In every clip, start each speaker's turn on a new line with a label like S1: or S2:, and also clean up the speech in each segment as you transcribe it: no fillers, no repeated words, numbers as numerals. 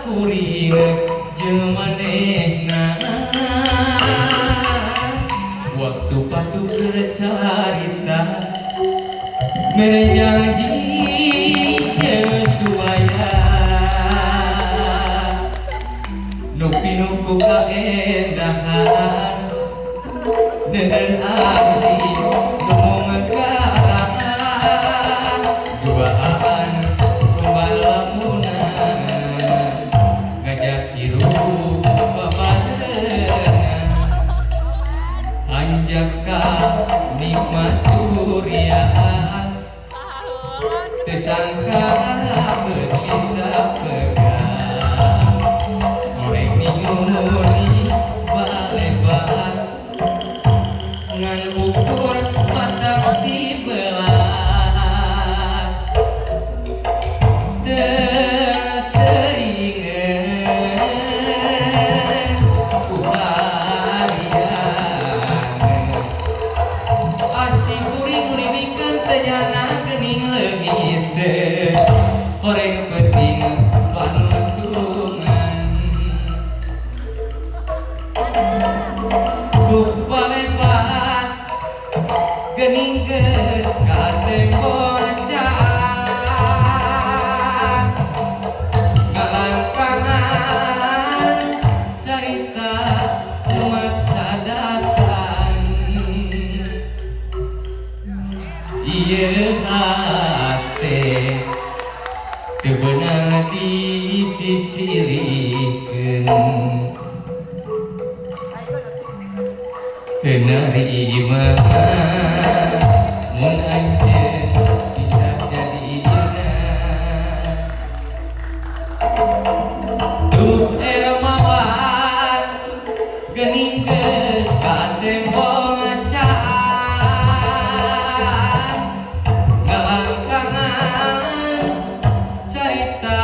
S1: kuring jemanehna waktu patuh bercarita menjanji supaya nupi-nupu kaendahan dan asih ngomong megahan duaan pembalamunan ngajak hirup babarengan anjaka nikmat durian tersangka bisa pegang goreng minumuni balebat ngan ukur mata dibelah teinget kuharian asih kuring-kuring ikan ternyana gening leungit goreng penting panuntungan balebat gening geus katembocaan ngalangkangan carita nu maksa datang ieu hate teu beunang disisirikeun kenerima mun anjeun bisa jadina tuh ermawan geuning geus katembocaan ngalangkangan carita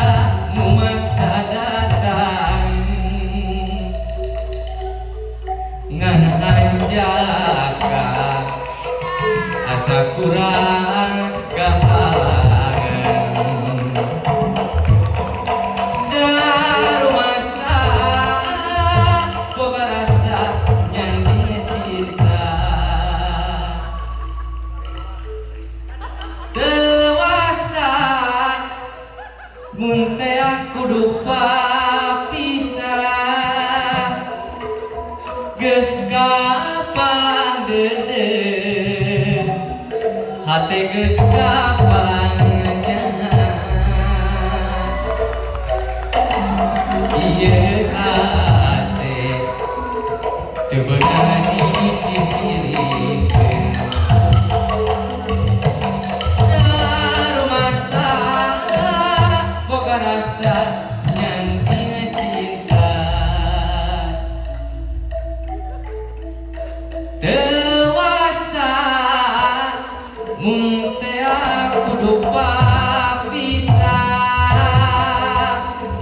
S1: nu maksa datang ngan anjaka asa kurang gahalangan darumasa boga rasa nyanyi cinta dewasa mun teh kudu papisah geus kapalang dedeg hate geus kapalang nyahan ieu hate teu beunang disisirikeun darumasa boga rasa nyanyi cinta dewasa mun teh kudu papisah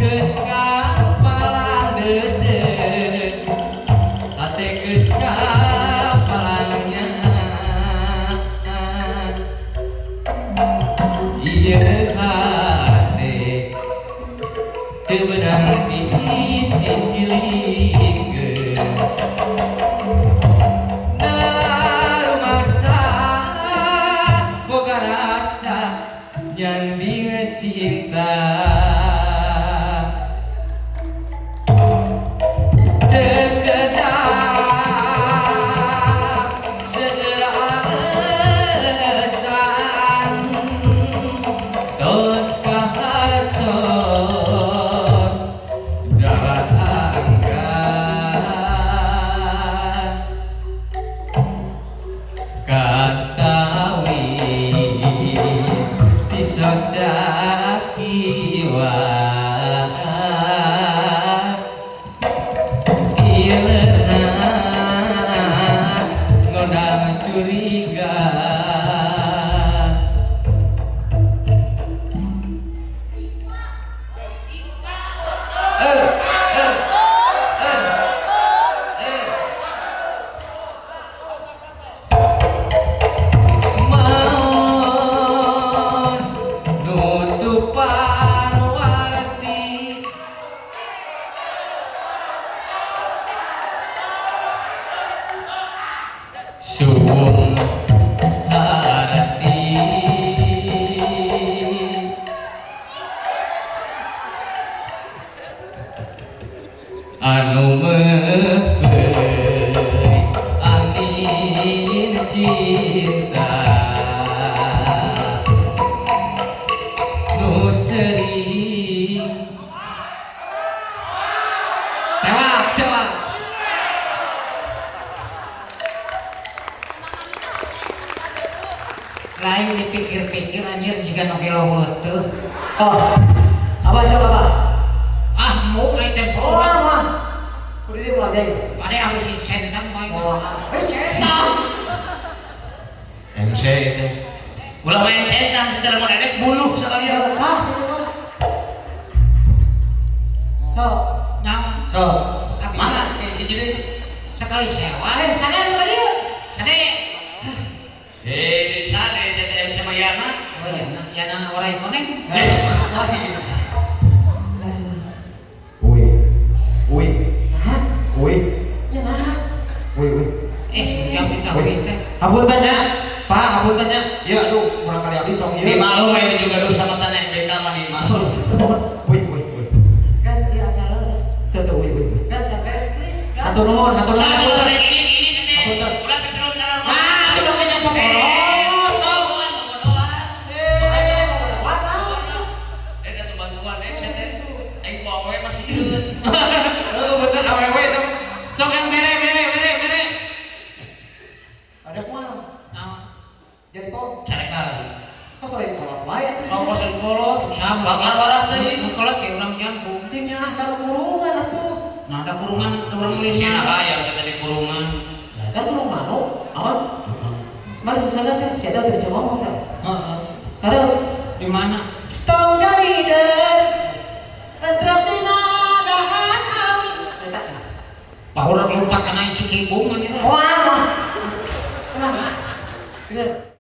S1: geus kapalang dedeg hate geus kapalang nyahan ieu hate teu beunang disisirikeun boga rasa nyanding cinta dekedah seerasan tos kahartos darat angkat kata wis disocaki wae
S2: dipikir-pikir anjir jika no kilowat tuh.
S3: Oh, apa siapa apa?
S2: Ah, mau ai tempo.
S3: Oh, mah. Kudu dia mulai jadi.
S2: Pada habis centang bae.
S3: Oh,
S2: Centang.
S1: MC itu. Ulah main centang, kita mau dedek buluh sekalian.
S3: ah, so,
S2: Naon?
S3: so,
S2: Tapi
S1: Mana? Jadi.
S2: sekali sewa.
S3: sangat sekali.
S2: Sade.
S1: Di sana saya sama Yana.
S2: Oh ya, yana warai koneng.
S3: Uy, uy, hah, uy, ya nah, uy.
S2: Yang kita win teh.
S3: Ampun tanya, Pak, ampun tanya. Ya, aduh, kurang kali abis song
S1: Di
S3: ya.
S1: malu ini juga dosa sama tanah cerita mah di malu.
S3: Uy.
S4: Kan dia acara
S3: Tuh, uy.
S4: kan sampai please kan.
S3: Hatur nuhun.
S1: Satu hari ini teh. Ulah petrol dalam.
S2: Ah, itu kayaknya pokoros.
S1: Bener awewe itu. Sok yang mere.
S3: Ada kual,
S2: Naon?
S3: jadi kok,
S1: Carekan.
S3: kok sore kolot wae tuh.
S1: Rokok dan kolot.
S2: Sama.
S1: Bakar waras teh.
S2: Kolot kayak ulang jangkung.
S3: Cingnya kalau kurungan atuh.
S2: Nah, ada kurungan orang
S1: Sina
S2: Malaysia.
S1: hayang saya tadi kurungan.
S3: Nah, kan kurung mano, awan. Mari sana teh, saya tahu dari siapa ngomong dah.
S2: Heeh.
S3: Ada
S2: Di mana?
S3: tong kalider, tentrem di nadahan awi.
S2: Bahwa lupa kena cikibung kan itu.
S3: Wah, kenapa? Dengar.